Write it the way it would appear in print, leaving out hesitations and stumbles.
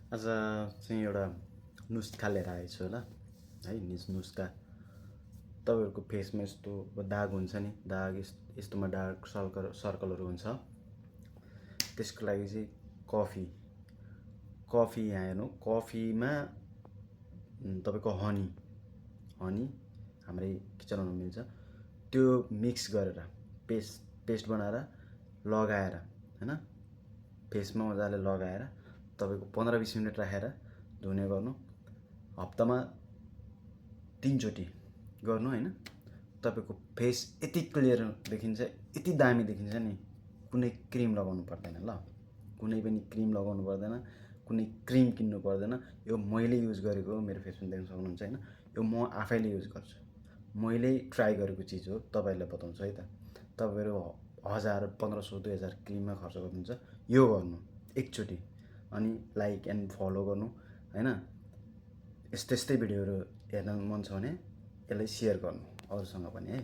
आज चाहिँ एउटा नुस्खा लिएर आएको छु होला है। नुस्खा तपाईँहरूको फेसमा यस्तो दाग हुन्छ नि, दाग यस्तोमा डार्क सर्कलहरू हुन्छ। त्यसको लागि चाहिँ कफी यहाँ हेर्नु, कफीमा तपाईँको हनी हाम्रै किचनमा मिल्छ, त्यो मिक्स गरेर पेस्ट बनाएर लगाएर हैन, फेसमा मजाले लगाएर तपाईको 15-20 मिनट राखेर धुने गर्नु। हप्तामा 3 चोटि गर्नु हैन, तपाईको फेस यति क्लियर देखिन्छ, यति दामी देखिन्छ नि। कुनै क्रिम लगाउनु पर्दैन ल, कुनै पनि क्रिम लगाउनु पर्दैन, कुनै क्रिम किन्नु पर्दैन। यो मैले युज गरेको हो, मेरो फेसमा देख्न सक्नुहुन्छ हैन। यो म आफैले युज गर्छु, मैले ट्राई गरेको चिज हो, तपाईहरुलाई बताउँछु है त। तपाईहरु 1000, 1500, 2000 क्रिममा खर्च गर्नुहुन्छ, यो गर्नु एकचोटि। अनि लाइक एन्ड फलो गर्नु हैन। यस्तै भिडियोहरु हेर्न मन छ भने यसलाई शेयर गर्नु अरूसँग पनि है।